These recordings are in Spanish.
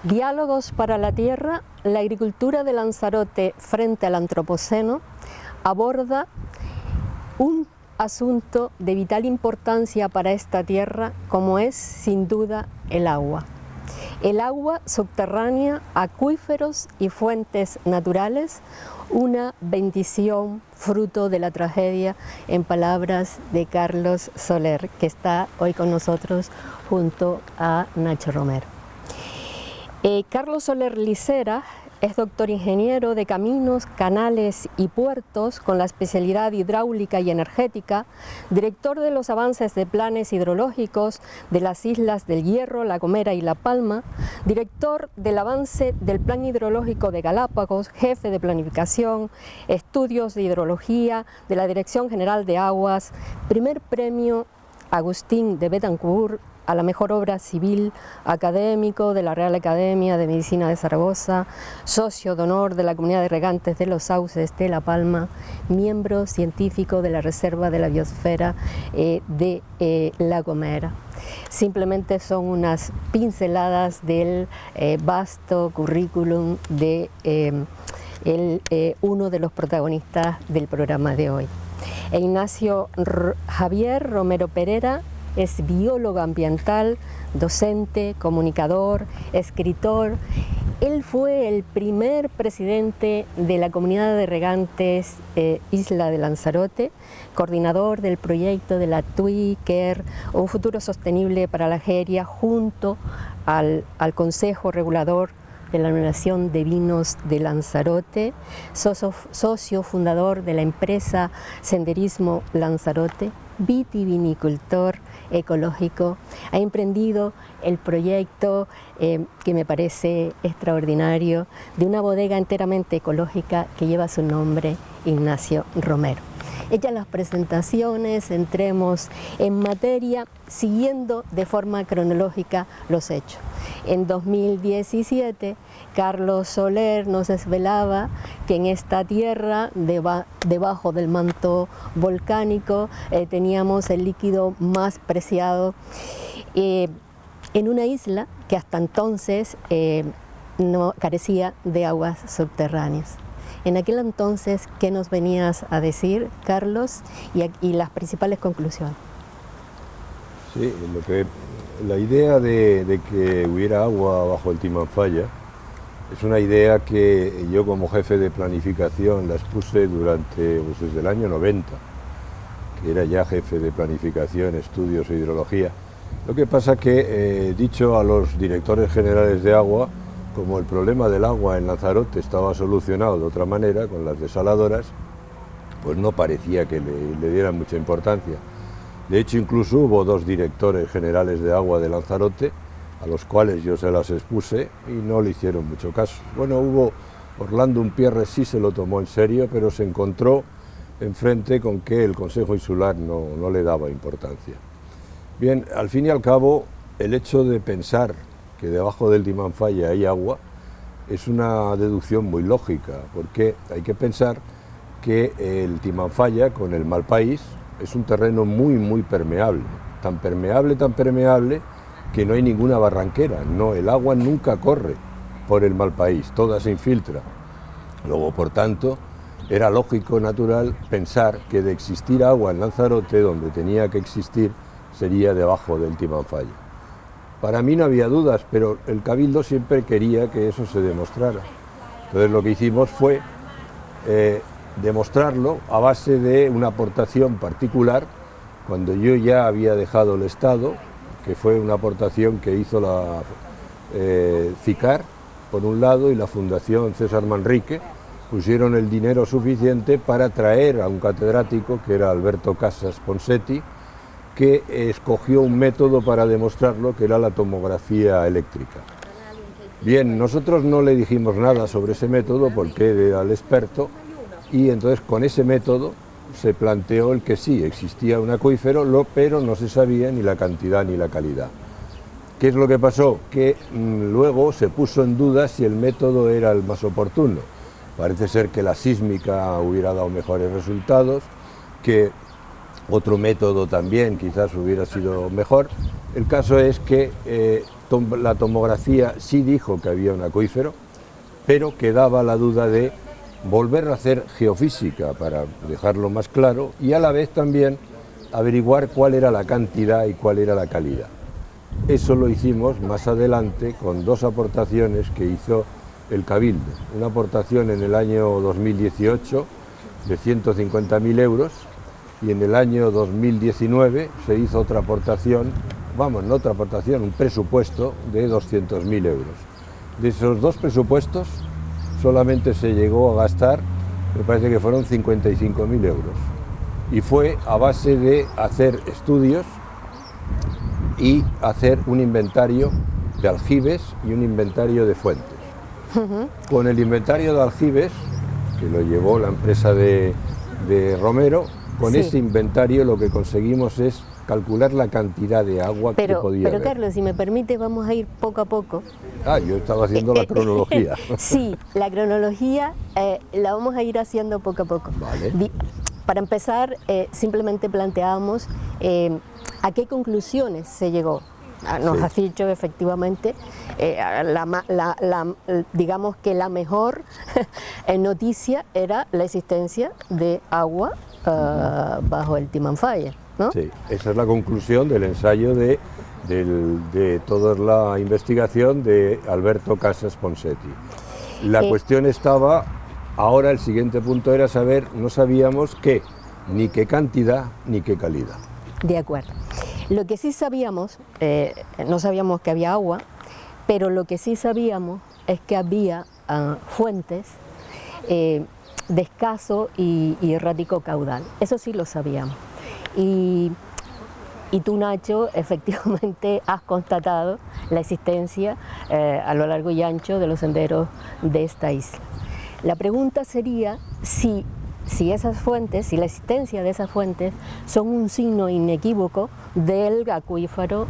Diálogos para la Tierra, la agricultura de Lanzarote frente al Antropoceno, aborda un asunto de vital importancia para esta tierra, como es sin duda el agua. El agua subterránea, acuíferos y fuentes naturales, una bendición fruto de la tragedia, en palabras de Carlos Soler, que está hoy con nosotros junto a Nacho Romero. Carlos Soler Licera es doctor ingeniero de caminos, canales y puertos con la especialidad hidráulica y energética, director de los avances de planes hidrológicos de las islas del Hierro, La Gomera y La Palma, director del avance del plan hidrológico de Galápagos, jefe de planificación, estudios de hidrología de la Dirección General de Aguas, primer premio Agustín de Betancourt a la mejor obra civil, académico de la Real Academia de Medicina de Zaragoza, socio de honor de la Comunidad de Regantes de los Sauces de La Palma, miembro científico de la Reserva de la Biosfera de La Gomera. Simplemente son unas pinceladas del vasto currículum de uno de los protagonistas del programa de hoy. Ignacio Javier Romero Pereira es biólogo ambiental, docente, comunicador, escritor. Él fue el primer presidente de la Comunidad de Regantes Isla de Lanzarote, coordinador del proyecto de la TUI-CARE, un futuro sostenible para la Jeria, junto al Consejo Regulador de la Nación de Vinos de Lanzarote, socio fundador de la empresa Senderismo Lanzarote, vitivinicultor ecológico. Ha emprendido el proyecto que me parece extraordinario de una bodega enteramente ecológica que lleva su nombre, Ignacio Romero. Hechas las presentaciones, entremos en materia siguiendo de forma cronológica los hechos. En 2017, Carlos Soler nos desvelaba que en esta tierra, debajo del manto volcánico, teníamos el líquido más preciado en una isla que hasta entonces no carecía de aguas subterráneas. En aquel entonces, ¿qué nos venías a decir, Carlos, y las principales conclusiones? Sí, la idea de que hubiera agua bajo el Timanfaya es una idea que yo, como jefe de planificación, la expuse desde el año 90, que era ya jefe de planificación, estudios e hidrología. Lo que pasa que, dicho a los directores generales de agua, como el problema del agua en Lanzarote estaba solucionado de otra manera, con las desaladoras, pues no parecía que le dieran mucha importancia. De hecho, incluso hubo dos directores generales de agua de Lanzarote, a los cuales yo se las expuse y no le hicieron mucho caso. Bueno, Orlando Umpierre sí se lo tomó en serio, pero se encontró enfrente con que el Consejo Insular no le daba importancia. Bien, al fin y al cabo, el hecho de pensar que debajo del Timanfaya hay agua es una deducción muy lógica, porque hay que pensar que el Timanfaya con el Malpaís es un terreno muy permeable, tan permeable que no hay ninguna barranquera, el agua nunca corre por el Malpaís, toda se infiltra. Luego, por tanto, era lógico, natural, pensar que de existir agua en Lanzarote, donde tenía que existir, sería debajo del Timanfaya. Para mí no había dudas, pero el Cabildo siempre quería que eso se demostrara. Entonces lo que hicimos fue demostrarlo a base de una aportación particular, cuando yo ya había dejado el Estado, que fue una aportación que hizo la CICAR, por un lado, y la Fundación César Manrique, pusieron el dinero suficiente para traer a un catedrático, que era Alberto Casas Ponsetti, que escogió un método para demostrarlo, que era la tomografía eléctrica. Bien, nosotros no le dijimos nada sobre ese método porque era el experto, y entonces con ese método se planteó el que sí, existía un acuífero, pero no se sabía ni la cantidad ni la calidad. ¿Qué es lo que pasó? Que luego se puso en duda si el método era el más oportuno. Parece ser que la sísmica hubiera dado mejores resultados, que otro método también quizás hubiera sido mejor. El caso es que la tomografía sí dijo que había un acuífero, pero quedaba la duda de volver a hacer geofísica para dejarlo más claro y a la vez también averiguar cuál era la cantidad y cuál era la calidad. Eso lo hicimos más adelante con dos aportaciones que hizo el Cabildo. Una aportación en el año 2018 de 150.000 euros y en el año 2019 se hizo otra aportación, un presupuesto de 200.000 euros. De esos dos presupuestos solamente se llegó a gastar, me parece que fueron 55.000 euros. Y fue a base de hacer estudios y hacer un inventario de aljibes y un inventario de fuentes. Con el inventario de aljibes, que lo llevó la empresa de Romero, con ese inventario lo que conseguimos es calcular la cantidad de agua que podía haber. Pero Carlos, si me permite, vamos a ir poco a poco. Yo estaba haciendo la cronología. Sí, la cronología la vamos a ir haciendo poco a poco. Vale. Para empezar, simplemente planteamos a qué conclusiones se llegó. Nos has dicho efectivamente, digamos que la mejor noticia era la existencia de agua bajo el Timanfaya, ¿no? Sí, esa es la conclusión del ensayo de toda la investigación de Alberto Casas Ponseti. La cuestión estaba, ahora el siguiente punto era saber, no sabíamos qué, ni qué cantidad ni qué calidad. De acuerdo. Lo que sí sabíamos, no sabíamos que había agua, pero lo que sí sabíamos es que había fuentes de escaso y errático caudal. Eso sí lo sabíamos. Y tú, Nacho, efectivamente has constatado la existencia a lo largo y ancho de los senderos de esta isla. La pregunta sería si esas fuentes, si la existencia de esas fuentes son un signo inequívoco del acuífero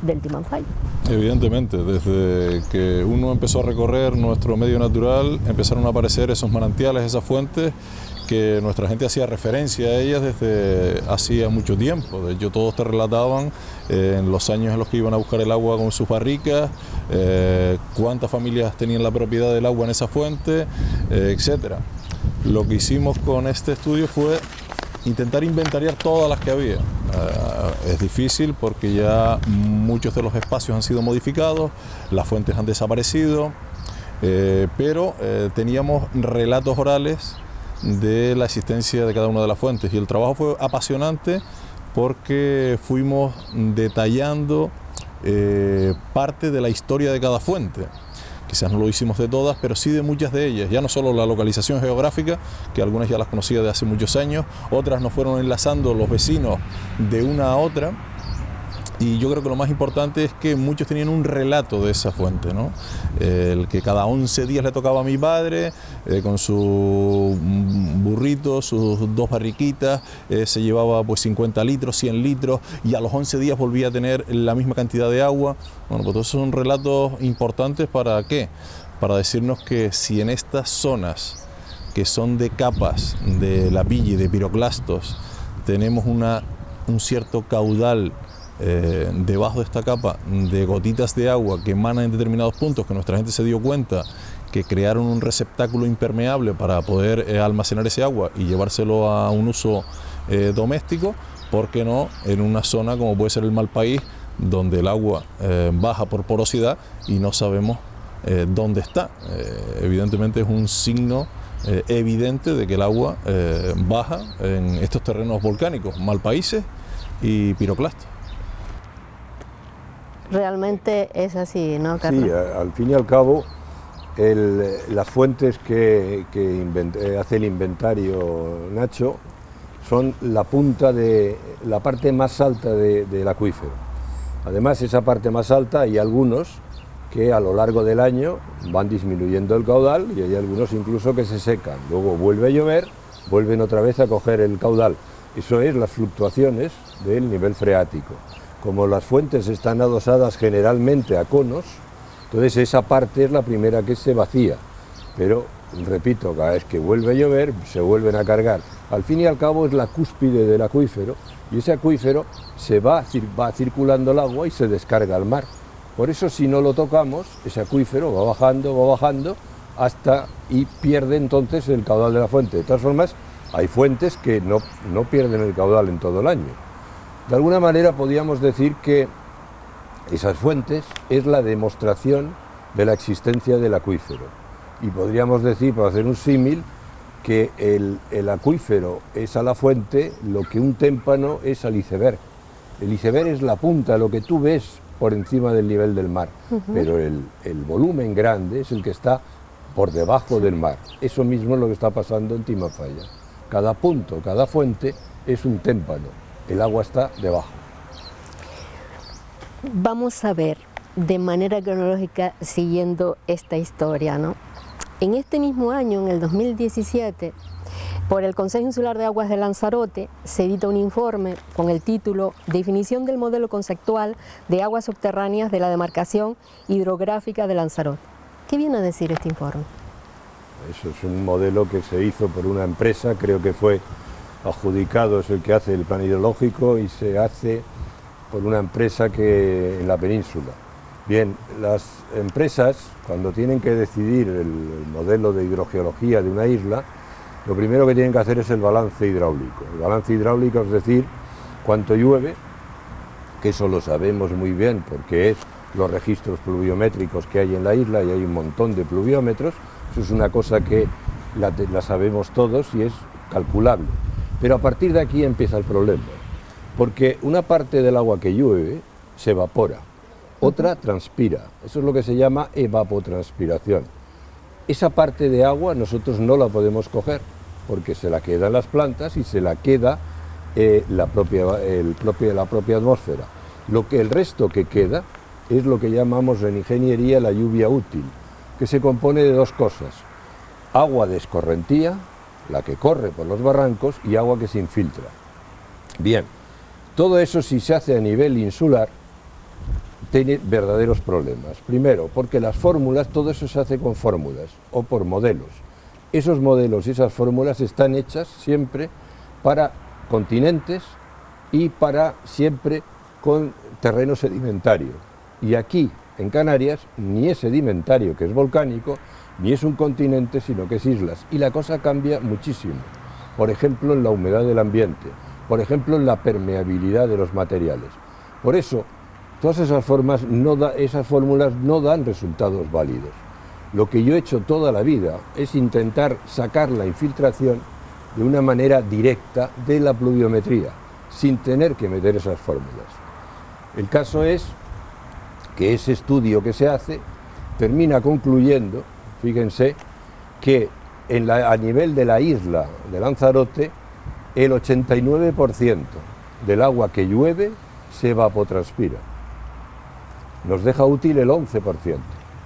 del Timanfaya. Evidentemente, desde que uno empezó a recorrer nuestro medio natural, empezaron a aparecer esos manantiales, esas fuentes, que nuestra gente hacía referencia a ellas desde hacía mucho tiempo. De hecho, todos te relataban en los años en los que iban a buscar el agua con sus barricas, cuántas familias tenían la propiedad del agua en esa fuente, etcétera. Lo que hicimos con este estudio fue intentar inventariar todas las que había. Es difícil porque ya muchos de los espacios han sido modificados, las fuentes han desaparecido, pero teníamos relatos orales de la existencia de cada una de las fuentes y el trabajo fue apasionante porque fuimos detallando parte de la historia de cada fuente. Quizás no lo hicimos de todas, pero sí de muchas de ellas, ya no solo la localización geográfica, que algunas ya las conocía de hace muchos años, otras nos fueron enlazando los vecinos de una a otra, y yo creo que lo más importante es que muchos tenían un relato de esa fuente, ¿no? El que cada 11 días le tocaba a mi padre, con su burrito, sus dos barriquitas, se llevaba pues 50 litros, 100 litros, y a los 11 días volvía a tener la misma cantidad de agua. Bueno, pues todos son relatos importantes. ¿Para qué? Para decirnos que si en estas zonas que son de capas de lapilla y de piroclastos tenemos un cierto caudal debajo de esta capa de gotitas de agua que emanan en determinados puntos, que nuestra gente se dio cuenta que crearon un receptáculo impermeable para poder almacenar ese agua y llevárselo a un uso doméstico, ¿por qué no en una zona como puede ser el Malpaís, donde el agua baja por porosidad y no sabemos dónde está? Evidentemente es un signo evidente de que el agua baja en estos terrenos volcánicos, Malpaíses y piroclastos. Realmente es así, ¿no, Carlos? Sí, al fin y al cabo, las fuentes que hace el inventario Nacho son la punta de la parte más alta del acuífero. Además, esa parte más alta hay algunos que a lo largo del año van disminuyendo el caudal y hay algunos incluso que se secan. Luego vuelve a llover, vuelven otra vez a coger el caudal. Eso es las fluctuaciones del nivel freático. Como las fuentes están adosadas generalmente a conos, entonces esa parte es la primera que se vacía, pero repito, cada vez que vuelve a llover se vuelven a cargar. Al fin y al cabo es la cúspide del acuífero y ese acuífero va circulando el agua y se descarga al mar. Por eso si no lo tocamos, ese acuífero va bajando hasta y pierde entonces el caudal de la fuente. De todas formas, hay fuentes que no pierden el caudal en todo el año. De alguna manera podríamos decir que esas fuentes es la demostración de la existencia del acuífero. Y podríamos decir, para hacer un símil, que el acuífero es a la fuente lo que un témpano es al iceberg. El iceberg es la punta, lo que tú ves por encima del nivel del mar, pero el volumen grande es el que está por debajo del mar. Eso mismo es lo que está pasando en Timanfaya. Cada punto, cada fuente es un témpano, el agua está debajo. Vamos a ver de manera cronológica siguiendo esta historia, ¿no? En este mismo año, en el 2017, por el Consejo Insular de Aguas de Lanzarote, se edita un informe con el título Definición del modelo conceptual de aguas subterráneas de la demarcación hidrográfica de Lanzarote. ¿Qué viene a decir este informe? Eso es un modelo que se hizo por una empresa, creo que fue adjudicado, es el que hace el plan hidrológico y se hace por una empresa que en la península. Bien, las empresas, cuando tienen que decidir el modelo de hidrogeología de una isla, lo primero que tienen que hacer es el balance hidráulico. El balance hidráulico es decir, cuánto llueve, que eso lo sabemos muy bien porque es los registros pluviométricos que hay en la isla y hay un montón de pluviómetros, eso es una cosa que la sabemos todos y es calculable. Pero a partir de aquí empieza el problema, porque una parte del agua que llueve se evapora, otra transpira, eso es lo que se llama evapotranspiración. Esa parte de agua nosotros no la podemos coger, porque se la quedan las plantas y se la queda la propia atmósfera. El resto que queda es lo que llamamos en ingeniería la lluvia útil, que se compone de dos cosas: agua de escorrentía, la que corre por los barrancos, y agua que se infiltra. Bien, todo eso si se hace a nivel insular tiene verdaderos problemas. Primero, porque las fórmulas, todo eso se hace con fórmulas o por modelos. Esos modelos y esas fórmulas están hechas siempre para continentes y para siempre con terreno sedimentario. Y aquí, en Canarias, ni es sedimentario, que es volcánico, ni es un continente, sino que es islas. Y la cosa cambia muchísimo. Por ejemplo, en la humedad del ambiente, por ejemplo, en la permeabilidad de los materiales. Por eso, todas esas fórmulas no dan resultados válidos. Lo que yo he hecho toda la vida es intentar sacar la infiltración de una manera directa de la pluviometría, sin tener que meter esas fórmulas. El caso es que ese estudio que se hace termina concluyendo, fíjense, que a nivel de la isla de Lanzarote, el 89% del agua que llueve se evapotranspira. Nos deja útil el 11%.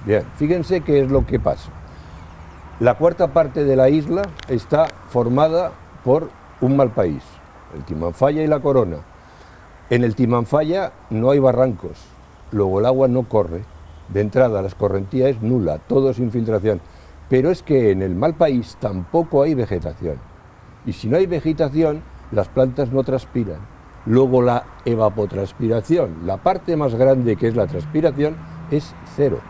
Bien, fíjense qué es lo que pasa. La cuarta parte de la isla está formada por un mal país, el Timanfaya y la Corona. En el Timanfaya no hay barrancos, luego el agua no corre. De entrada la escorrentía es nula, todo es infiltración. Pero es que en el mal país tampoco hay vegetación. Y si no hay vegetación, las plantas no transpiran. Luego la evapotranspiración, la parte más grande que es la transpiración, es cero.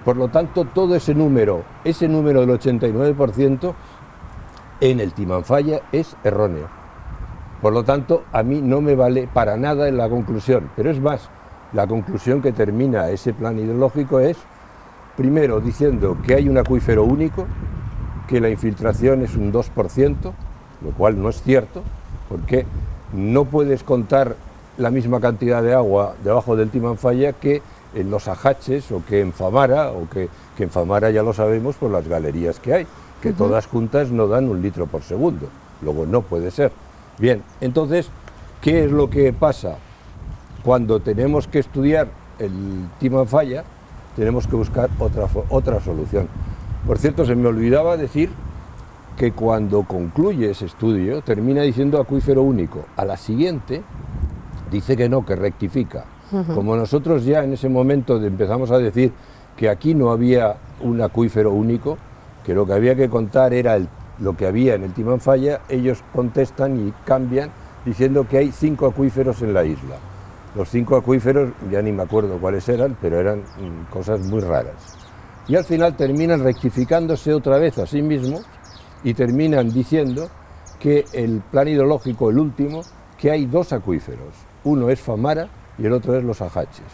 Por lo tanto, todo ese número del 89% en el Timanfaya es erróneo. Por lo tanto, a mí no me vale para nada en la conclusión. Pero es más, la conclusión que termina ese plan hidrológico es, primero, diciendo que hay un acuífero único, que la infiltración es un 2%, lo cual no es cierto, porque no puedes contar la misma cantidad de agua debajo del Timanfaya que en los ajaches o que en Famara, que en Famara ya lo sabemos por las galerías que hay, que todas juntas no dan 1 litro por segundo, luego no puede ser. Bien, entonces, ¿qué es lo que pasa? Cuando tenemos que estudiar el Timanfaya, tenemos que buscar otra solución. Por cierto, se me olvidaba decir que cuando concluye ese estudio, termina diciendo acuífero único. A la siguiente, dice que no, que rectifica. Como nosotros ya en ese momento empezamos a decir que aquí no había un acuífero único, que lo que había que contar era lo que había en el Timanfaya. Ellos contestan y cambian diciendo que hay 5 acuíferos en la isla. Los 5 acuíferos, ya ni me acuerdo cuáles eran, pero eran cosas muy raras. Y al final terminan rectificándose otra vez a sí mismos y terminan diciendo que el plan hidrológico, el último, que hay 2 acuíferos. Uno es Famara y el otro es Los Ajaches.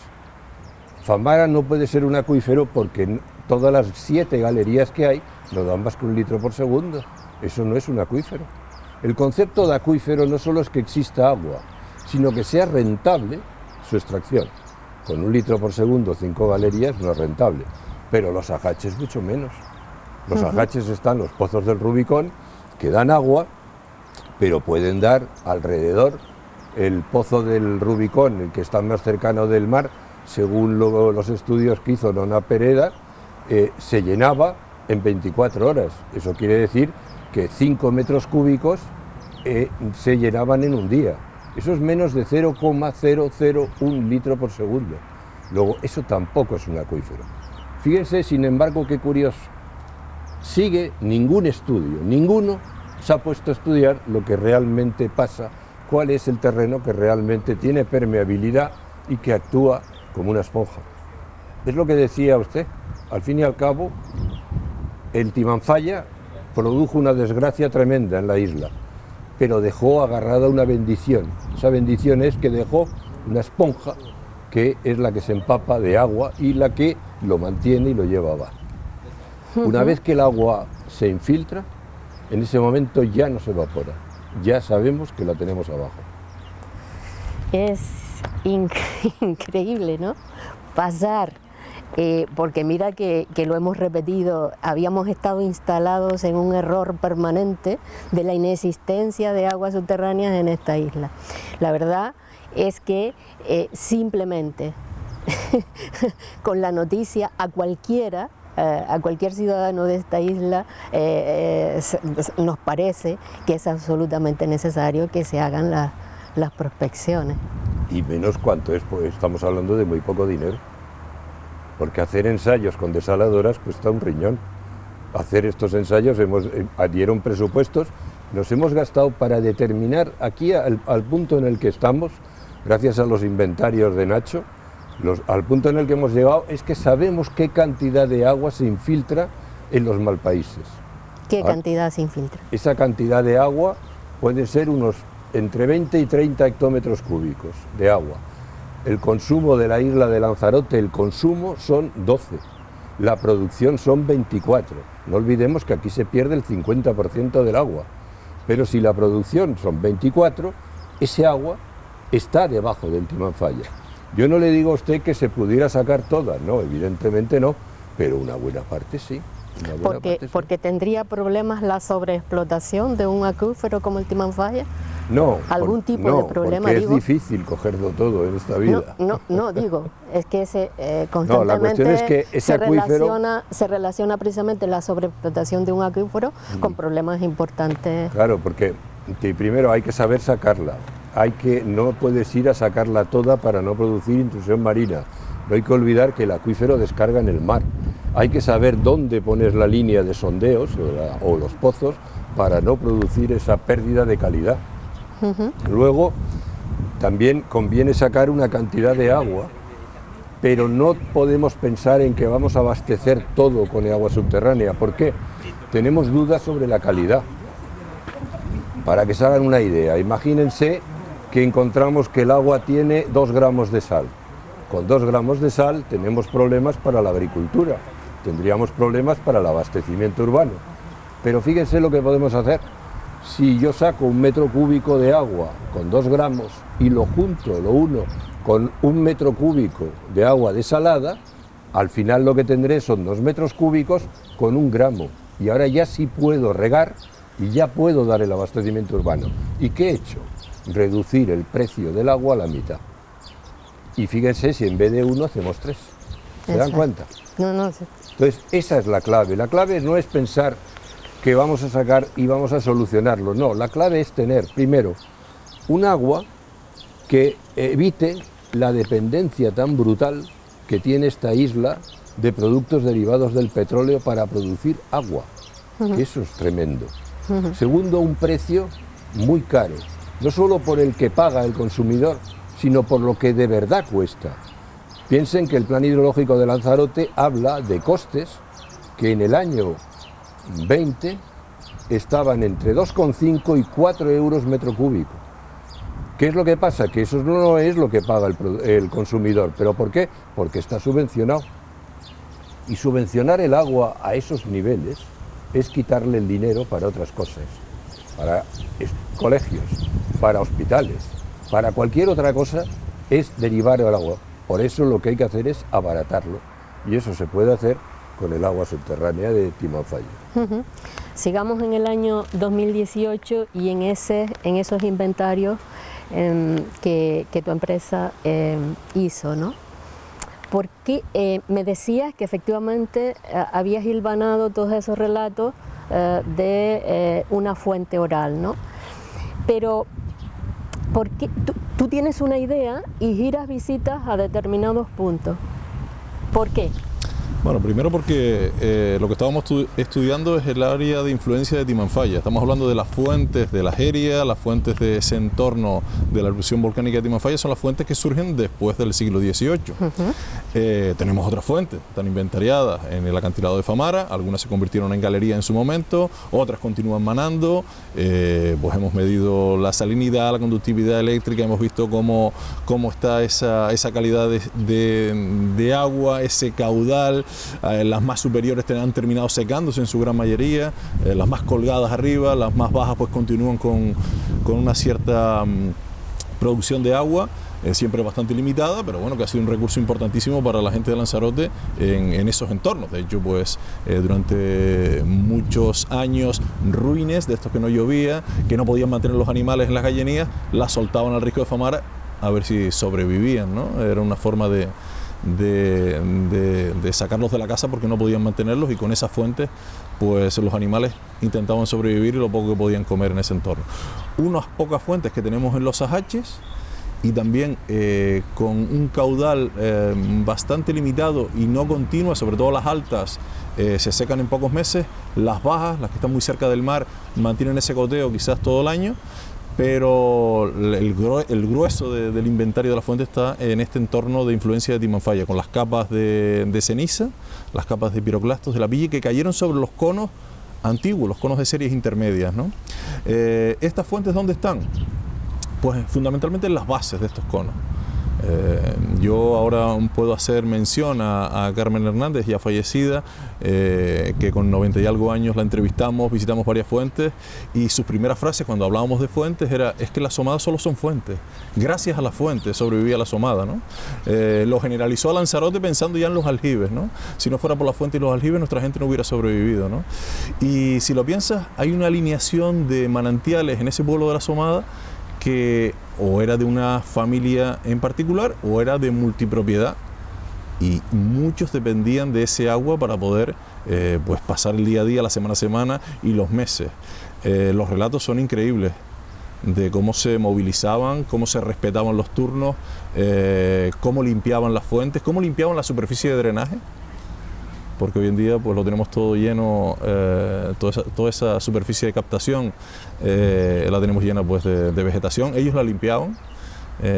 Famara no puede ser un acuífero porque todas las 7 galerías que hay no dan más que 1 litro por segundo. Eso no es un acuífero. El concepto de acuífero no solo es que exista agua, sino que sea rentable su extracción. Con 1 litro por segundo, 5 galerías no es rentable, pero Los Ajaches mucho menos. Los Ajaches están los pozos del Rubicón, que dan agua, pero pueden dar alrededor. El pozo del Rubicón, el que está más cercano del mar, según los estudios que hizo Nona Pereda, se llenaba en 24 horas. Eso quiere decir que 5 metros cúbicos se llenaban en un día. Eso es menos de 0,001 litro por segundo. Luego, eso tampoco es un acuífero. Fíjense, sin embargo, qué curioso. Sigue ningún estudio, ninguno se ha puesto a estudiar lo que realmente pasa, cuál es el terreno que realmente tiene permeabilidad y que actúa como una esponja. Es lo que decía usted. Al fin y al cabo, el Timanfaya produjo una desgracia tremenda en la isla, pero dejó agarrada una bendición. Esa bendición es que dejó una esponja que es la que se empapa de agua y la que lo mantiene y lo lleva abajo. Una vez que el agua se infiltra, en ese momento ya no se evapora, ya sabemos que la tenemos abajo. Es increíble, ¿no? Pasar, porque mira que lo hemos repetido, habíamos estado instalados en un error permanente de la inexistencia de aguas subterráneas en esta isla. La verdad es que simplemente con la noticia a cualquier ciudadano de esta isla nos parece que es absolutamente necesario que se hagan las prospecciones. Y menos cuánto es, pues estamos hablando de muy poco dinero, porque hacer ensayos con desaladoras cuesta un riñón. Hacer estos ensayos, dieron presupuestos, nos hemos gastado para determinar aquí al punto en el que estamos, gracias a los inventarios de Nacho, al punto en el que hemos llegado es que sabemos qué cantidad de agua se infiltra en los malpaíses. ¿Qué cantidad se infiltra? Esa cantidad de agua puede ser entre 20 y 30 hectómetros cúbicos de agua. El consumo de la isla de Lanzarote, el consumo son 12, la producción son 24. No olvidemos que aquí se pierde el 50% del agua, pero si la producción son 24, ese agua está debajo del Timanfaya. Yo no le digo a usted que se pudiera sacar toda, no, evidentemente no, pero una buena parte sí. Porque tendría problemas la sobreexplotación de un acuífero como el Timanfaya. No, algún tipo de problema, porque digo. Es difícil cogerlo todo en esta vida. No, digo, es que constantemente la cuestión es que ese acuífero se relaciona precisamente la sobreexplotación de un acuífero con problemas importantes. Claro, porque primero hay que saber sacarla. No puedes ir a sacarla toda para no producir intrusión marina. No hay que olvidar que el acuífero descarga en el mar. Hay que saber dónde pones la línea de sondeos o los pozos para no producir esa pérdida de calidad. Luego, también conviene sacar una cantidad de agua, pero no podemos pensar en que vamos a abastecer todo con agua subterránea. ¿Por qué? Tenemos dudas sobre la calidad. Para que se hagan una idea, imagínense que encontramos que el agua tiene 2 gramos de sal. Con 2 gramos de sal tenemos problemas para la agricultura, tendríamos problemas para el abastecimiento urbano. Pero fíjense lo que podemos hacer. Si yo saco 1 metro cúbico de agua con 2 gramos y lo uno con 1 metro cúbico de agua desalada, al final lo que tendré son 2 metros cúbicos con 1 gramo. Y ahora ya sí puedo regar y ya puedo dar el abastecimiento urbano. ¿Y qué he hecho? Reducir el precio del agua a la mitad. Y fíjense si en vez de 1 hacemos 3. ¿Se dan cuenta? No. Entonces, esa es la clave. La clave no es pensar que vamos a sacar y vamos a solucionarlo. No, la clave es tener, primero, un agua que evite la dependencia tan brutal que tiene esta isla de productos derivados del petróleo para producir agua. que eso es tremendo. Segundo, un precio muy caro, no solo por el que paga el consumidor, sino por lo que de verdad cuesta. Piensen que el plan hidrológico de Lanzarote habla de costes que en el año 20 estaban entre 2,5 y 4 euros metro cúbico. ¿Qué es lo que pasa? Que eso no es lo que paga el consumidor. ¿Pero por qué? Porque está subvencionado. Y subvencionar el agua a esos niveles es quitarle el dinero para otras cosas, para colegios, para hospitales, para cualquier otra cosa, es derivar el agua. Por eso lo que hay que hacer es abaratarlo. Y eso se puede hacer con el agua subterránea de Timanfaya. Sigamos en el año 2018 y en esos inventarios que tu empresa hizo, ¿no? Porque me decías que efectivamente habías hilvanado todos esos relatos de una fuente oral, ¿no? Pero porque tú tienes una idea y giras visitas a determinados puntos. ¿Por qué? Bueno, primero porque lo que estábamos estudiando es el área de influencia de Timanfaya. Estamos hablando de las fuentes de la Jeria, las fuentes de ese entorno de la erupción volcánica de Timanfaya, son las fuentes que surgen después del siglo XVIII. Tenemos otras fuentes, están inventariadas en el acantilado de Famara, algunas se convirtieron en galería en su momento, otras continúan manando, pues hemos medido la salinidad, la conductividad eléctrica, hemos visto cómo está esa calidad de agua, ese caudal. Las más superiores han terminado secándose en su gran mayoría, las más colgadas arriba, las más bajas pues continúan con una cierta producción de agua, siempre bastante limitada, pero bueno, que ha sido un recurso importantísimo para la gente de Lanzarote en esos entornos. De hecho, pues durante muchos años ruines de estos que no llovía, que no podían mantener los animales en las gallinías, las soltaban al risco de Famara a ver si sobrevivían, ¿no? Era una forma de sacarlos de la casa porque no podían mantenerlos, y con esas fuentes pues los animales intentaban sobrevivir y lo poco que podían comer en ese entorno. Unas pocas fuentes que tenemos en los ajaches y también con un caudal bastante limitado y no continuo, sobre todo las altas se secan en pocos meses, las bajas, las que están muy cerca del mar, mantienen ese goteo quizás todo el año, pero el grueso del inventario de la fuente está en este entorno de influencia de Timanfaya, con las capas de ceniza, las capas de piroclastos de la pilla que cayeron sobre los conos antiguos, los conos de series intermedias, ¿no? ¿Estas fuentes dónde están? Pues fundamentalmente en las bases de estos conos. Yo ahora puedo hacer mención a Carmen Hernández, ya fallecida, que con 90 y algo años la entrevistamos, visitamos varias fuentes, y sus primeras frases cuando hablábamos de fuentes era: es que las asomadas solo son fuentes, gracias a las fuentes sobrevivía la asomada, ¿no? Lo generalizó a Lanzarote pensando ya en los aljibes, ¿no? Si no fuera por la fuente y los aljibes, nuestra gente no hubiera sobrevivido, ¿no? Y si lo piensas, hay una alineación de manantiales en ese pueblo de la asomada que o era de una familia en particular o era de multipropiedad, y muchos dependían de ese agua para poder pues pasar el día a día, la semana a semana y los meses. Los relatos son increíbles de cómo se movilizaban, cómo se respetaban los turnos, cómo limpiaban las fuentes, cómo limpiaban la superficie de drenaje, porque hoy en día pues lo tenemos todo lleno, toda esa superficie de captación la tenemos llena pues de vegetación. Ellos la limpiaban,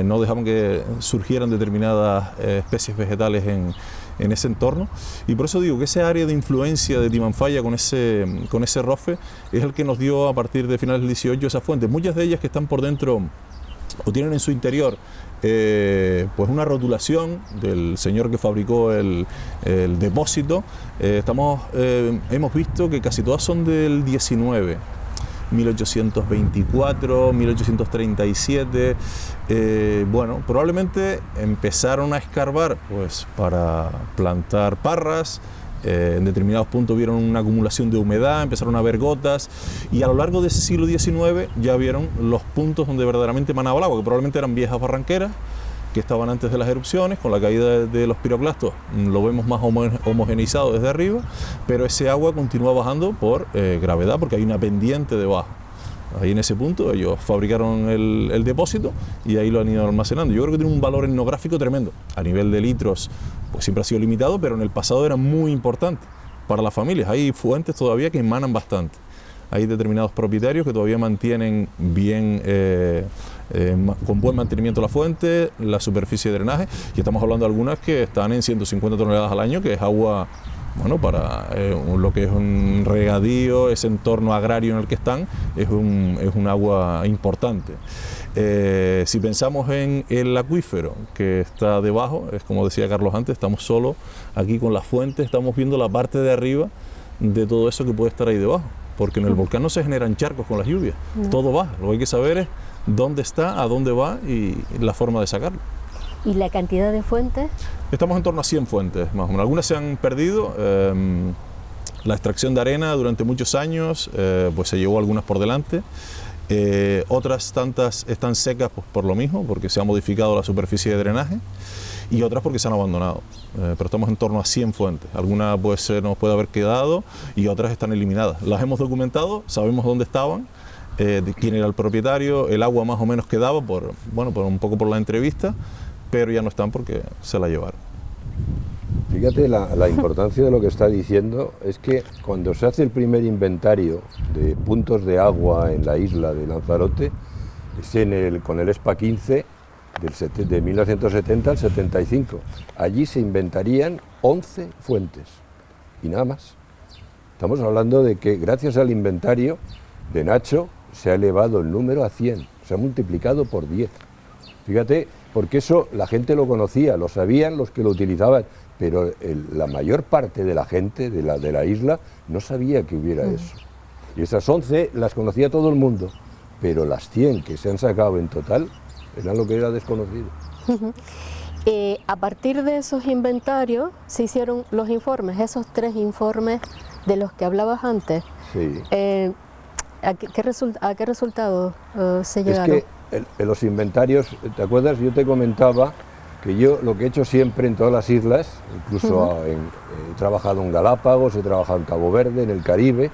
no dejaban que surgieran determinadas especies vegetales en ese entorno, y por eso digo que ese área de influencia de Timanfaya con ese rofe es el que nos dio a partir de finales del 18 esas fuentes, muchas de ellas que están por dentro o tienen en su interior pues una rotulación del señor que fabricó el depósito. Hemos visto que casi todas son del 19, 1824, 1837. Bueno, probablemente empezaron a escarbar pues para plantar parras. En determinados puntos vieron una acumulación de humedad, empezaron a ver gotas, y a lo largo de ese siglo XIX ya vieron los puntos donde verdaderamente manaba el agua, que probablemente eran viejas barranqueras que estaban antes de las erupciones. Con la caída de los piroclastos lo vemos más homogeneizado desde arriba, pero ese agua continúa bajando por gravedad, porque hay una pendiente debajo. Ahí en ese punto ellos fabricaron el depósito y ahí lo han ido almacenando. Yo creo que tiene un valor etnográfico tremendo. A nivel de litros, pues siempre ha sido limitado, pero en el pasado era muy importante. para las familias. Hay fuentes todavía que emanan bastante. Hay determinados propietarios que todavía mantienen bien, con buen mantenimiento la fuente, la superficie de drenaje, y estamos hablando de algunas que están en 150 toneladas al año, que es agua, bueno, para lo que es un regadío, ese entorno agrario en el que están, es un agua importante. Si pensamos en el acuífero que está debajo, es como decía Carlos antes, estamos solo aquí con la fuente, estamos viendo la parte de arriba de todo eso que puede estar ahí debajo, porque en el volcán no se generan charcos con las lluvias, todo baja, lo que hay que saber es dónde está, a dónde va y la forma de sacarlo. ¿Y la cantidad de fuentes? Estamos en torno a 100 fuentes, más o menos. Algunas se han perdido. La extracción de arena durante muchos años pues se llevó algunas por delante. Otras tantas están secas pues, por lo mismo, porque se ha modificado la superficie de drenaje, y otras porque se han abandonado. Pero estamos en torno a 100 fuentes. Algunas pues, se nos puede haber quedado y otras están eliminadas. Las hemos documentado, sabemos dónde estaban, quién era el propietario, el agua más o menos quedaba un poco por la entrevista, pero ya no están porque se la llevaron. Fíjate la importancia de lo que está diciendo, es que cuando se hace el primer inventario de puntos de agua en la isla de Lanzarote, es con el ESPA 15 de 1970 al 75. Allí se inventarían 11 fuentes y nada más. Estamos hablando de que gracias al inventario de Nacho se ha elevado el número a 100, se ha multiplicado por 10. Fíjate, porque eso la gente lo conocía, lo sabían los que lo utilizaban, pero la mayor parte de la gente de la isla no sabía que hubiera eso. Y esas 11 las conocía todo el mundo, pero las 100 que se han sacado en total eran lo que era desconocido. A partir de esos inventarios se hicieron los informes, esos 3 informes de los que hablabas antes. Sí. ¿A qué resultados se llegaron? Es que en los inventarios, ¿te acuerdas? Yo te comentaba que yo lo que he hecho siempre en todas las islas, incluso he trabajado en Galápagos, he trabajado en Cabo Verde, en el Caribe,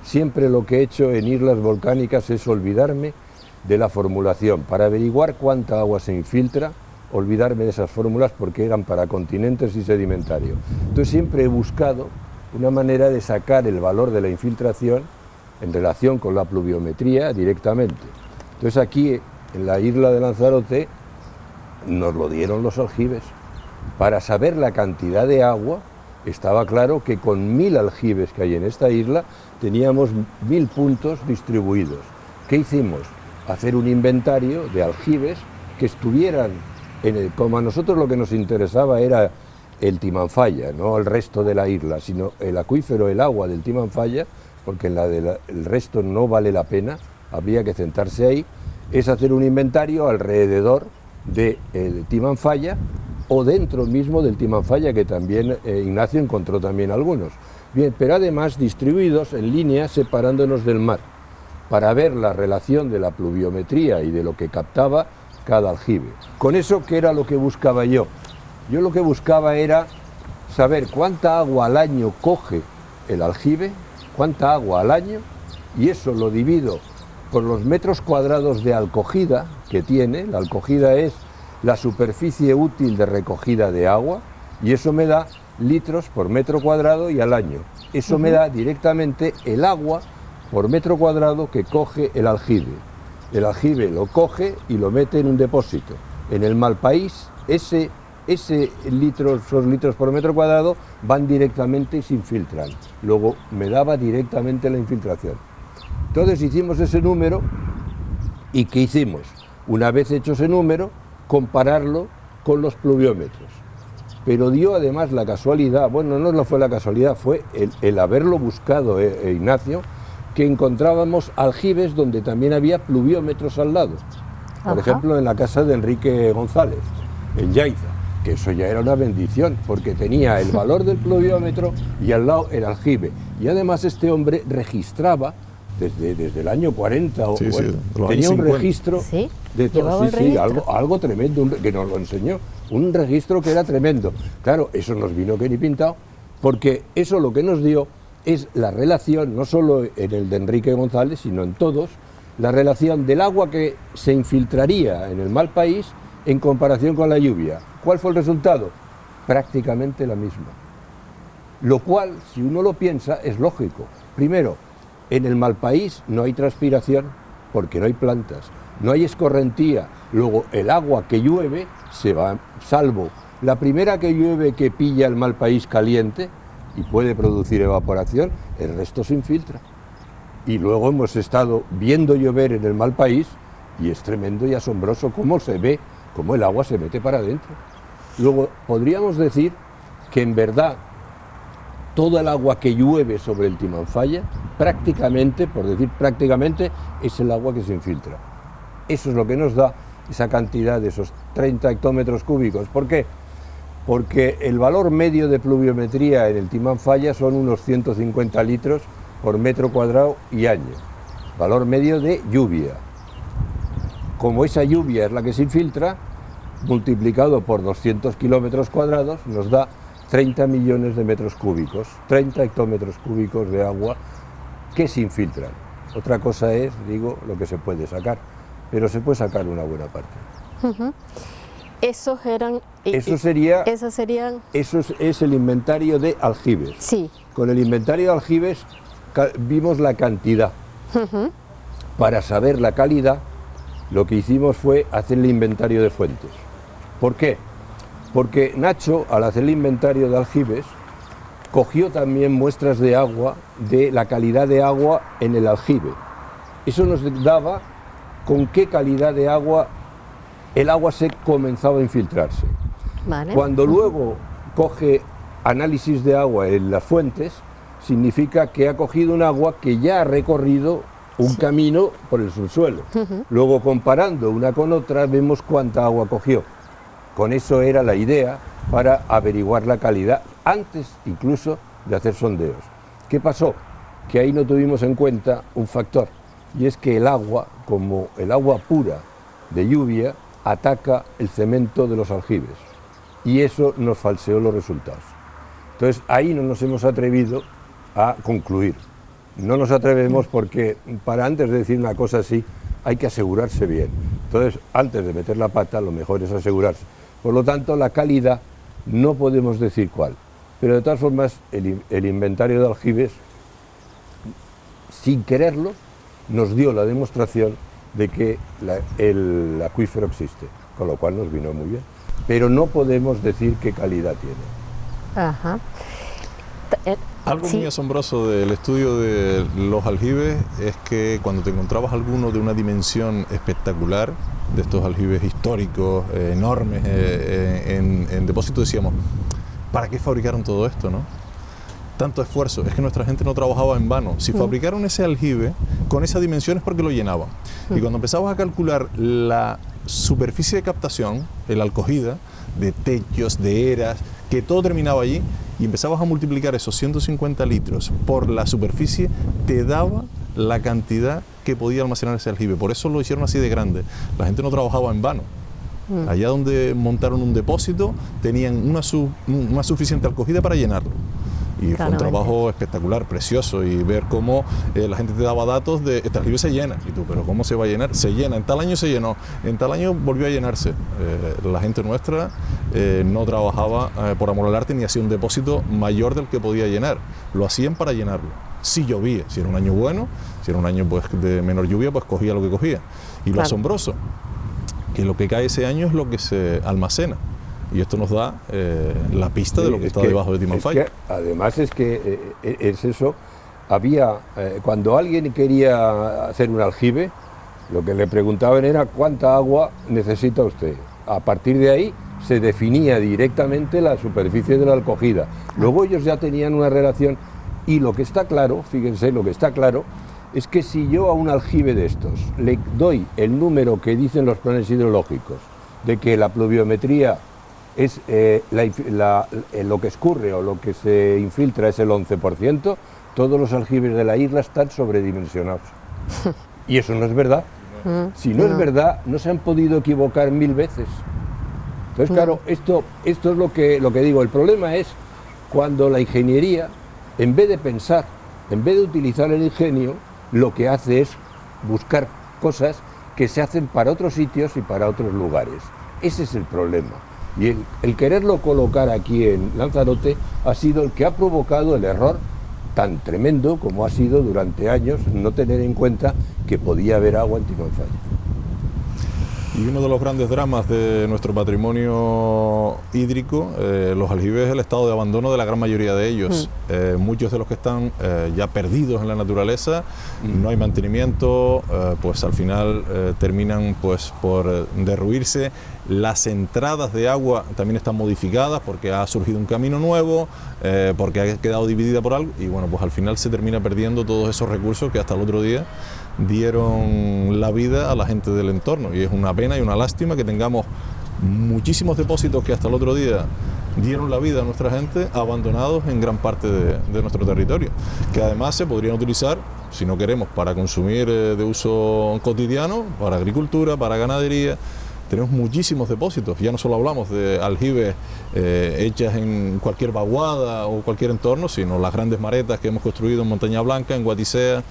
siempre lo que he hecho en islas volcánicas es olvidarme de la formulación. Para averiguar cuánta agua se infiltra, olvidarme de esas fórmulas porque eran para continentes y sedimentario. Entonces siempre he buscado una manera de sacar el valor de la infiltración en relación con la pluviometría directamente. Entonces aquí, en la isla de Lanzarote, nos lo dieron los aljibes. Para saber la cantidad de agua, estaba claro que con 1000 aljibes que hay en esta isla, teníamos 1000 puntos distribuidos. ¿Qué hicimos? Hacer un inventario de aljibes que estuvieran, como a nosotros lo que nos interesaba era el Timanfaya, no el resto de la isla, sino el acuífero, el agua del Timanfaya, porque el resto no vale la pena, habría que sentarse ahí, es hacer un inventario alrededor del Timanfaya o dentro mismo del Timanfaya, que también Ignacio encontró también algunos. Bien, pero además distribuidos en línea separándonos del mar, para ver la relación de la pluviometría y de lo que captaba cada aljibe. Con eso, ¿qué era lo que buscaba yo? Yo lo que buscaba era saber cuánta agua al año coge el aljibe, cuánta agua al año, y eso lo divido por los metros cuadrados de alcogida que tiene. La alcogida es la superficie útil de recogida de agua, y eso me da litros por metro cuadrado y al año. Eso me da directamente el agua por metro cuadrado que coge el aljibe. El aljibe lo coge y lo mete en un depósito. En el Malpaís, esos litros por metro cuadrado van directamente y se infiltran. Luego me daba directamente la infiltración. Entonces hicimos ese número, y ¿qué hicimos? Una vez hecho ese número, compararlo con los pluviómetros. Pero dio además la casualidad, bueno, no fue la casualidad, fue el haberlo buscado, Ignacio, que encontrábamos aljibes donde también había pluviómetros al lado. Por ejemplo, en la casa de Enrique González, en Yaiza, que eso ya era una bendición, porque tenía el valor del pluviómetro y al lado el aljibe. Y además este hombre registraba desde el año 40 o tenía un registro de todo, algo tremendo, que nos lo enseñó, un registro que era tremendo. Claro, eso nos vino que ni pintado, porque eso lo que nos dio es la relación, no solo en el de Enrique González, sino en todos, la relación del agua que se infiltraría en el Malpaís en comparación con la lluvia. ¿Cuál fue el resultado? Prácticamente la misma. Lo cual, si uno lo piensa, es lógico. Primero, en el Malpaís no hay transpiración porque no hay plantas, no hay escorrentía. Luego, el agua que llueve se va, salvo la primera que llueve que pilla el Malpaís caliente y puede producir evaporación, el resto se infiltra. Y luego hemos estado viendo llover en el Malpaís y es tremendo y asombroso cómo se ve, cómo el agua se mete para adentro. Luego, podríamos decir que en verdad toda el agua que llueve sobre el Timanfaya, prácticamente, por decir prácticamente, es el agua que se infiltra. Eso es lo que nos da esa cantidad de esos 30 hectómetros cúbicos. ¿Por qué? Porque el valor medio de pluviometría en el Timanfaya son unos 150 litros por metro cuadrado y año. Valor medio de lluvia. Como esa lluvia es la que se infiltra, multiplicado por 200 kilómetros cuadrados, nos da 30 millones de metros cúbicos, 30 hectómetros cúbicos de agua que se infiltran. Otra cosa es, digo, lo que se puede sacar, pero se puede sacar una buena parte. Esos eran... Eso sería... Esos serían... Eso es el inventario de aljibes. Sí. Con el inventario de aljibes vimos la cantidad. Para saber la calidad, lo que hicimos fue hacer el inventario de fuentes. ¿Por qué? Porque Nacho, al hacer el inventario de aljibes, cogió también muestras de agua, de la calidad de agua en el aljibe. Eso nos daba con qué calidad de agua el agua se comenzaba a infiltrarse. Vale. Cuando luego coge análisis de agua en las fuentes, significa que ha cogido un agua que ya ha recorrido un camino por el subsuelo. Luego, comparando una con otra, vemos cuánta agua cogió. Con eso era la idea para averiguar la calidad, antes incluso de hacer sondeos. ¿Qué pasó? Que ahí no tuvimos en cuenta un factor, y es que el agua, como el agua pura de lluvia, ataca el cemento de los aljibes, y eso nos falseó los resultados. Entonces ahí no nos hemos atrevido a concluir. No nos atrevemos porque para antes de decir una cosa así hay que asegurarse bien. Entonces, antes de meter la pata, lo mejor es asegurarse. Por lo tanto, la calidad no podemos decir cuál. Pero de todas formas, el inventario de aljibes, sin quererlo, nos dio la demostración de que el acuífero existe, con lo cual nos vino muy bien. Pero no podemos decir qué calidad tiene. Ajá. Algo Sí. muy asombroso del estudio de los aljibes es que cuando te encontrabas alguno de una dimensión espectacular, de estos aljibes históricos, enormes, en depósito, decíamos, ¿para qué fabricaron todo esto, no? Tanto esfuerzo, es que nuestra gente no trabajaba en vano. Si fabricaron ese aljibe con esa dimensión es porque lo llenaban. Y cuando empezabas a calcular la superficie de captación, la acogida de techos, de eras, que todo terminaba allí, y empezabas a multiplicar esos 150 litros por la superficie, te daba la cantidad que podía almacenar ese aljibe. Por eso lo hicieron así de grande. La gente no trabajaba en vano. Allá donde montaron un depósito, tenían una suficiente acogida para llenarlo. Y fue un trabajo espectacular, precioso, y ver cómo la gente te daba datos de este aljibe se llena. Y tú, ¿pero cómo se va a llenar? Se llena, en tal año se llenó, en tal año volvió a llenarse. La gente nuestra no trabajaba por amor al arte ni hacía un depósito mayor del que podía llenar. Lo hacían para llenarlo. Si llovía, si era un año bueno, si era un año pues, de menor lluvia, pues cogía lo que cogía. Y lo asombroso, que lo que cae ese año es lo que se almacena. Y esto nos da la pista de lo que está debajo de Timanfaya. Además es que es eso. Había, cuando alguien quería hacer un aljibe, lo que le preguntaban era ¿cuánta agua necesita usted? A partir de ahí se definía directamente la superficie de la acogida. Luego ellos ya tenían una relación, y lo que está claro, fíjense, lo que está claro es que si yo a un aljibe de estos le doy el número que dicen los planes hidrológicos de que la pluviometría es lo que escurre o lo que se infiltra es el 11%, todos los aljibes de la isla están sobredimensionados. Y eso no es verdad. Si no es verdad, no se han podido equivocar 1000 veces. Entonces, claro, esto es lo que digo. El problema es cuando la ingeniería, en vez de pensar, en vez de utilizar el ingenio, lo que hace es buscar cosas que se hacen para otros sitios y para otros lugares. Ese es el problema. Y el quererlo colocar aquí en Lanzarote ha sido el que ha provocado el error tan tremendo como ha sido durante años no tener en cuenta que podía haber agua en Timanfaya. Y uno de los grandes dramas de nuestro patrimonio hídrico, los aljibes, es el estado de abandono de la gran mayoría de ellos. Muchos de los que están ya perdidos en la naturaleza, no hay mantenimiento, pues al final terminan pues por derruirse. Las entradas de agua también están modificadas porque ha surgido un camino nuevo, porque ha quedado dividida por algo, y bueno, pues al final se termina perdiendo todos esos recursos que hasta el otro día dieron la vida a la gente del entorno, y es una pena y una lástima que tengamos muchísimos depósitos que hasta el otro día dieron la vida a nuestra gente abandonados en gran parte de nuestro territorio, que además se podrían utilizar, si no queremos, para consumir de uso cotidiano, para agricultura, para ganadería. Tenemos muchísimos depósitos, ya no solo hablamos de aljibes hechas en cualquier vaguada o cualquier entorno, sino las grandes maretas que hemos construido en Montaña Blanca, en Guatisea.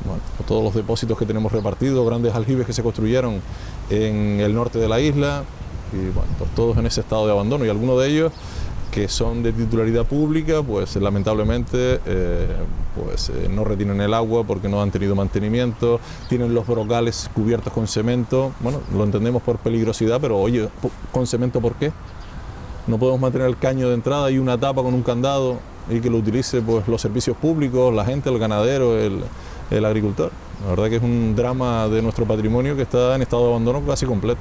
Bueno, todos los depósitos que tenemos repartidos, grandes aljibes que se construyeron en el norte de la isla, y bueno, pues todos en ese estado de abandono, y algunos de ellos que son de titularidad pública, pues lamentablemente no retienen el agua porque no han tenido mantenimiento, tienen los brocales cubiertos con cemento. Bueno, lo entendemos por peligrosidad, pero oye, ¿con cemento por qué? No podemos mantener el caño de entrada y una tapa con un candado y que lo utilice pues los servicios públicos, la gente, el ganadero, el agricultor. La verdad que es un drama de nuestro patrimonio que está en estado de abandono casi completo.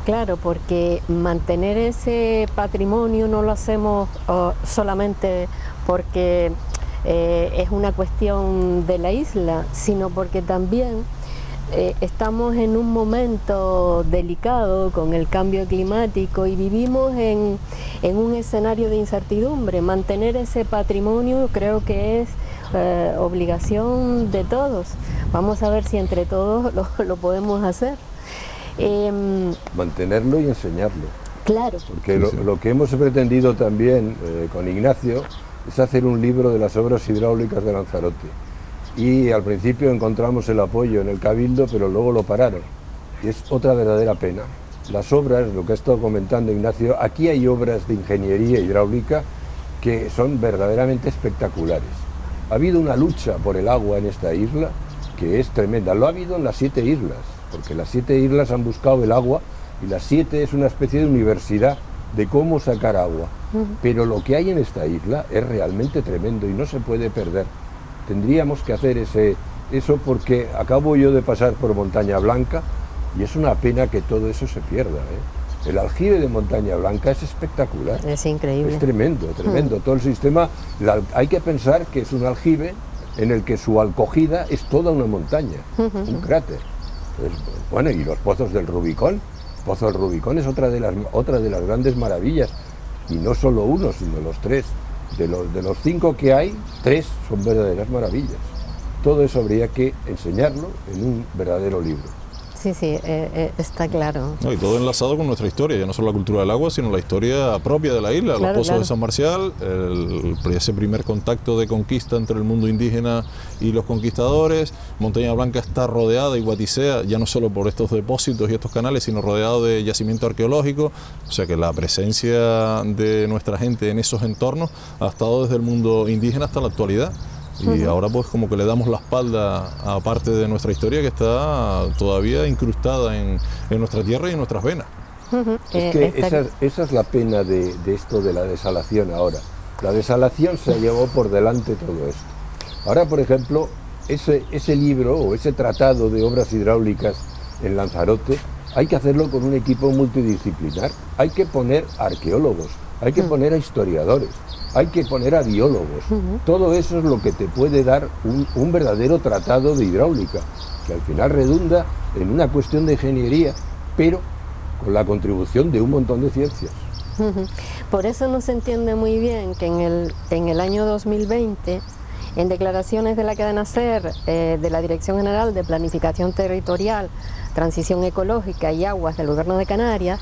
Claro, porque mantener ese patrimonio no lo hacemos solamente porque es una cuestión de la isla, sino porque también estamos en un momento delicado con el cambio climático y vivimos en un escenario de incertidumbre. Mantener ese patrimonio creo que es obligación de todos. Vamos a ver si entre todos lo podemos hacer. Mantenerlo y enseñarlo. Claro. Porque lo que hemos pretendido también con Ignacio es hacer un libro de las obras hidráulicas de Lanzarote. Y al principio encontramos el apoyo en el Cabildo, pero luego lo pararon. Y es otra verdadera pena. Las obras, lo que ha estado comentando Ignacio, aquí hay obras de ingeniería hidráulica que son verdaderamente espectaculares. Ha habido una lucha por el agua en esta isla que es tremenda. Lo ha habido en las 7 islas, porque las 7 islas han buscado el agua y las 7 es una especie de universidad de cómo sacar agua. Pero lo que hay en esta isla es realmente tremendo y no se puede perder. Tendríamos que hacer eso porque acabo yo de pasar por Montaña Blanca y es una pena que todo eso se pierda. El aljibe de Montaña Blanca es espectacular. Es increíble. Es tremendo, tremendo. Todo el sistema, hay que pensar que es un aljibe en el que su acogida es toda una montaña, un cráter. Bueno, y los pozos del Rubicón. El pozo del Rubicón es otra de las grandes maravillas. Y no solo uno, sino los 3. De los 5 que hay, 3 son verdaderas maravillas. Todo eso habría que enseñarlo en un verdadero libro. Sí, está claro. No, y todo enlazado con nuestra historia, ya no solo la cultura del agua, sino la historia propia de la isla, claro, los pozos de San Marcial, ese primer contacto de conquista entre el mundo indígena y los conquistadores. Montaña Blanca está rodeada, y Guatisea, ya no solo por estos depósitos y estos canales, sino rodeado de yacimiento arqueológico, o sea que la presencia de nuestra gente en esos entornos ha estado desde el mundo indígena hasta la actualidad. Y ahora pues como que le damos la espalda a parte de nuestra historia que está todavía incrustada en nuestra tierra y en nuestras venas. Es que esa es la pena de esto de la desalación ahora. La desalación se llevó por delante todo esto. Ahora, por ejemplo, ese libro o ese tratado de obras hidráulicas en Lanzarote hay que hacerlo con un equipo multidisciplinar. Hay que poner arqueólogos, hay que poner a historiadores, hay que poner a biólogos. Todo eso es lo que te puede dar un verdadero tratado de hidráulica, que al final redunda en una cuestión de ingeniería, pero con la contribución de un montón de ciencias. Por eso no se entiende muy bien que en el año 2020, en declaraciones de la cadena SER, de la Dirección General de Planificación Territorial, Transición Ecológica y Aguas del Gobierno de Canarias,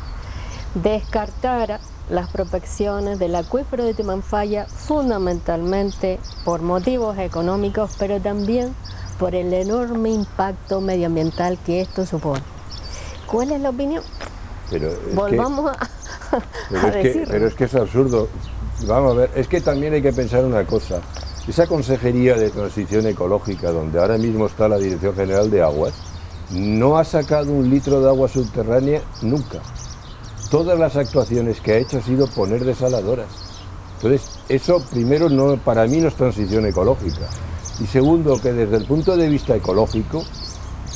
descartara las prospecciones del acuífero de Timanfaya fundamentalmente por motivos económicos, pero también por el enorme impacto medioambiental que esto supone. ¿Cuál es la opinión? Pero volvamos decirlo. Pero es que es absurdo. Vamos a ver, es que también hay que pensar una cosa. Esa Consejería de Transición Ecológica, donde ahora mismo está la Dirección General de Aguas, no ha sacado un litro de agua subterránea nunca. Todas las actuaciones que ha hecho ha sido poner desaladoras. Entonces, eso primero para mí no es transición ecológica. Y segundo, que desde el punto de vista ecológico,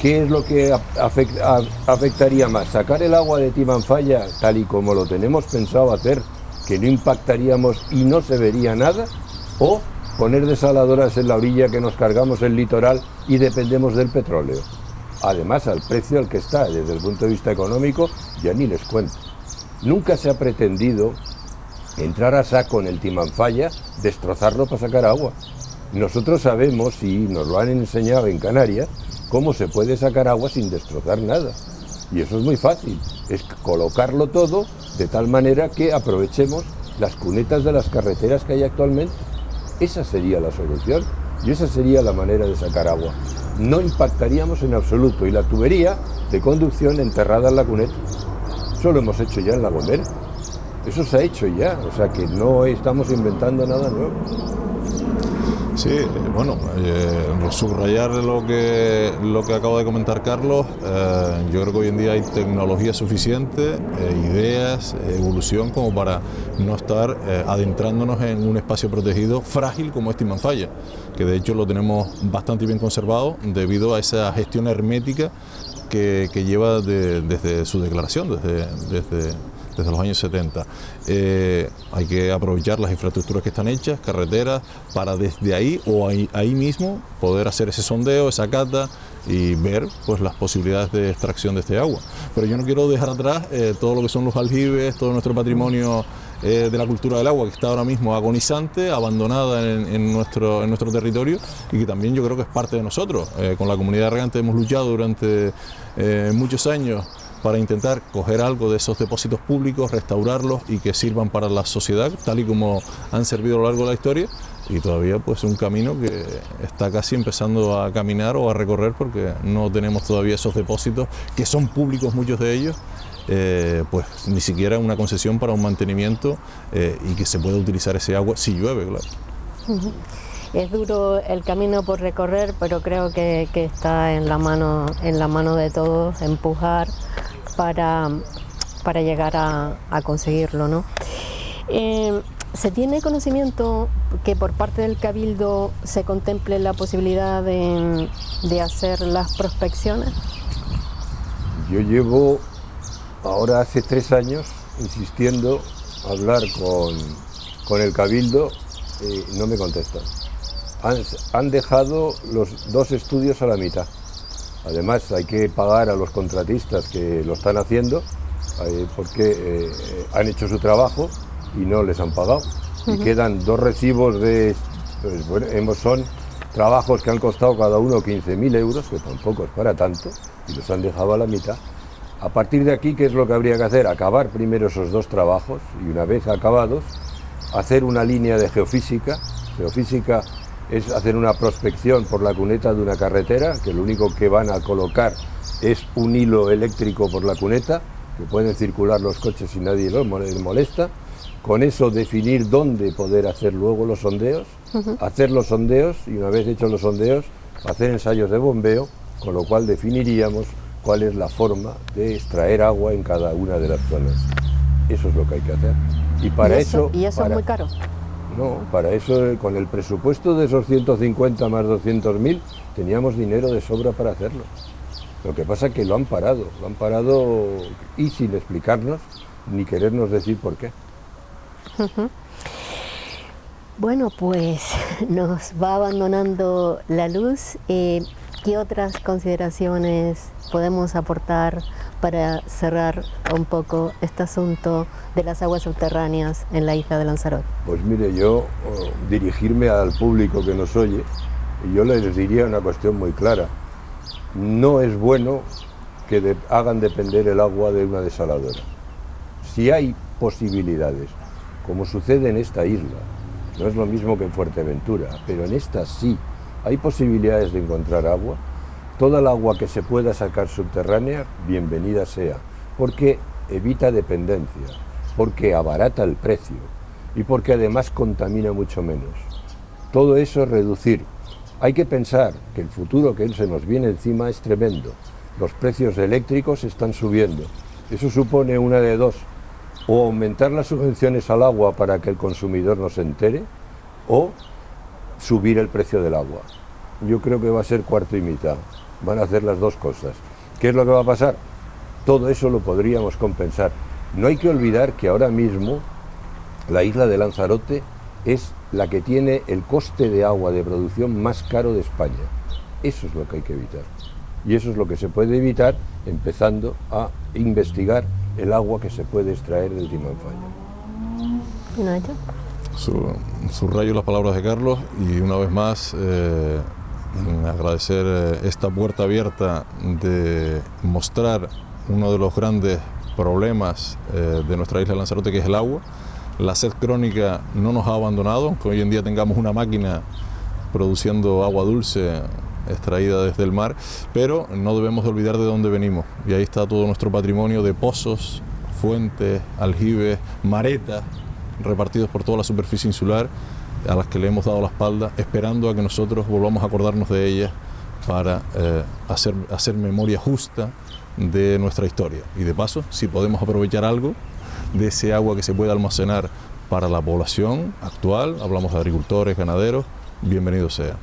¿qué es lo que afectaría más? ¿Sacar el agua de Timanfaya tal y como lo tenemos pensado hacer, que no impactaríamos y no se vería nada? ¿O poner desaladoras en la orilla que nos cargamos el litoral y dependemos del petróleo? Además, al precio al que está, desde el punto de vista económico, ya ni les cuento. Nunca se ha pretendido entrar a saco en el Timanfaya, destrozarlo para sacar agua. Nosotros sabemos, y nos lo han enseñado en Canarias, cómo se puede sacar agua sin destrozar nada. Y eso es muy fácil, es colocarlo todo de tal manera que aprovechemos las cunetas de las carreteras que hay actualmente. Esa sería la solución y esa sería la manera de sacar agua. No impactaríamos en absoluto y la tubería de conducción enterrada en la cuneta. Eso lo hemos hecho ya en La Gomera. Eso se ha hecho ya, o sea que no estamos inventando nada nuevo. Sí, bueno, subrayar lo que acaba de comentar Carlos, yo creo que hoy en día hay tecnología suficiente, ideas, evolución como para no estar adentrándonos en un espacio protegido frágil como es Timanfaya, que de hecho lo tenemos bastante bien conservado debido a esa gestión hermética que lleva desde su declaración, desde los años 70. Hay que aprovechar las infraestructuras que están hechas, carreteras, para desde ahí o ahí mismo poder hacer ese sondeo, esa cata y ver pues las posibilidades de extracción de este agua. Pero yo no quiero dejar atrás todo lo que son los aljibes, todo nuestro patrimonio de la cultura del agua, que está ahora mismo agonizante, abandonada en nuestro territorio y que también yo creo que es parte de nosotros. Con la comunidad de regantes hemos luchado durante muchos años para intentar coger algo de esos depósitos públicos, restaurarlos y que sirvan para la sociedad, tal y como han servido a lo largo de la historia, y todavía pues un camino que está casi empezando a caminar o a recorrer porque no tenemos todavía esos depósitos, que son públicos muchos de ellos, pues ni siquiera una concesión para un mantenimiento y que se pueda utilizar ese agua si llueve, claro. Es duro el camino por recorrer, pero creo que está en la mano de todos empujar para llegar a conseguirlo, ¿no? ¿Se tiene conocimiento que por parte del Cabildo se contemple la posibilidad de hacer las prospecciones? Yo llevo ahora hace 3 años insistiendo a hablar con el Cabildo y no me contestan. Han dejado los 2 estudios a la mitad. Además hay que pagar a los contratistas que lo están haciendo porque han hecho su trabajo y no les han pagado. Y quedan 2 recibos pues, bueno, son trabajos que han costado cada uno 15.000 euros, que tampoco es para tanto, y los han dejado a la mitad. A partir de aquí, ¿qué es lo que habría que hacer? Acabar primero esos 2 trabajos y una vez acabados, hacer una línea de geofísica. Geofísica es hacer una prospección por la cuneta de una carretera, que lo único que van a colocar es un hilo eléctrico por la cuneta, que pueden circular los coches y nadie los molesta. Con eso definir dónde poder hacer luego los sondeos, hacer los sondeos y una vez hechos los sondeos, hacer ensayos de bombeo, con lo cual definiríamos cuál es la forma de extraer agua en cada una de las zonas. Eso es lo que hay que hacer. Y para eso es muy caro. No, para eso con el presupuesto de esos 150 más 200.000 teníamos dinero de sobra para hacerlo. Lo que pasa es que lo han parado y sin explicarnos ni querernos decir por qué. Bueno, pues nos va abandonando la luz. ¿Qué otras consideraciones podemos aportar para cerrar un poco este asunto de las aguas subterráneas en la isla de Lanzarote? Pues mire, yo dirigirme al público que nos oye, y yo les diría una cuestión muy clara. No es bueno que hagan depender el agua de una desaladora. Si hay posibilidades, como sucede en esta isla, no es lo mismo que en Fuerteventura, pero en esta sí, hay posibilidades de encontrar agua. Toda el agua que se pueda sacar subterránea, bienvenida sea, porque evita dependencia. porque abarata el precio y porque además contamina mucho menos. Todo eso es reducir. Hay que pensar que el futuro que se nos viene encima es tremendo. Los precios eléctricos están subiendo. Eso supone una de dos: o aumentar las subvenciones al agua para que el consumidor no se entere, o subir el precio del agua. Yo creo que va a ser cuarto y mitad. Van a hacer las dos cosas. ¿Qué es lo que va a pasar? Todo eso lo podríamos compensar. No hay que olvidar que ahora mismo la isla de Lanzarote es la que tiene el coste de agua de producción más caro de España. Eso es lo que hay que evitar. Y eso es lo que se puede evitar empezando a investigar el agua que se puede extraer del Timanfaya. ¿Y Nacho? Subrayo las palabras de Carlos y una vez más agradecer esta puerta abierta de mostrar uno de los grandes problemas de nuestra isla de Lanzarote, que es el agua. La sed crónica no nos ha abandonado, aunque hoy en día tengamos una máquina produciendo agua dulce extraída desde el mar, pero no debemos de olvidar de dónde venimos, y ahí está todo nuestro patrimonio de pozos, fuentes, aljibes, maretas repartidos por toda la superficie insular, a las que le hemos dado la espalda, esperando a que nosotros volvamos a acordarnos de ellas para hacer memoria justa de nuestra historia. Y de paso, si podemos aprovechar algo de ese agua que se puede almacenar para la población actual, hablamos de agricultores, ganaderos, bienvenido sea.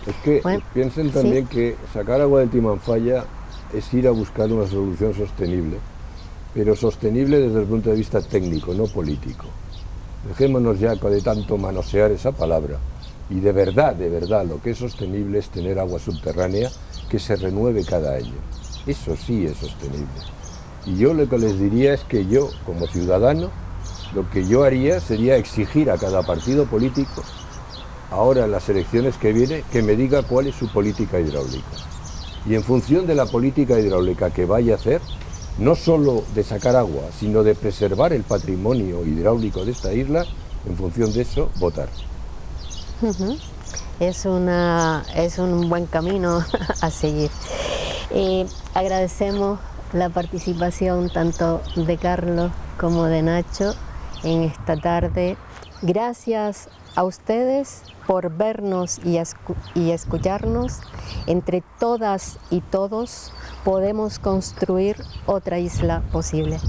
Es que piensen también que sacar agua del Timanfaya es ir a buscar una solución sostenible, pero sostenible desde el punto de vista técnico, no político. Dejémonos ya de tanto manosear esa palabra, y de verdad, lo que es sostenible es tener agua subterránea que se renueve cada año. Eso sí es sostenible. Y yo lo que les diría es que yo, como ciudadano, lo que yo haría sería exigir a cada partido político, ahora en las elecciones que viene, que me diga cuál es su política hidráulica. Y en función de la política hidráulica que vaya a hacer, no solo de sacar agua, sino de preservar el patrimonio hidráulico de esta isla, en función de eso, votar. Es un buen camino a seguir. Agradecemos la participación tanto de Carlos como de Nacho en esta tarde. Gracias a ustedes por vernos y escucharnos. Entre todas y todos podemos construir otra isla posible.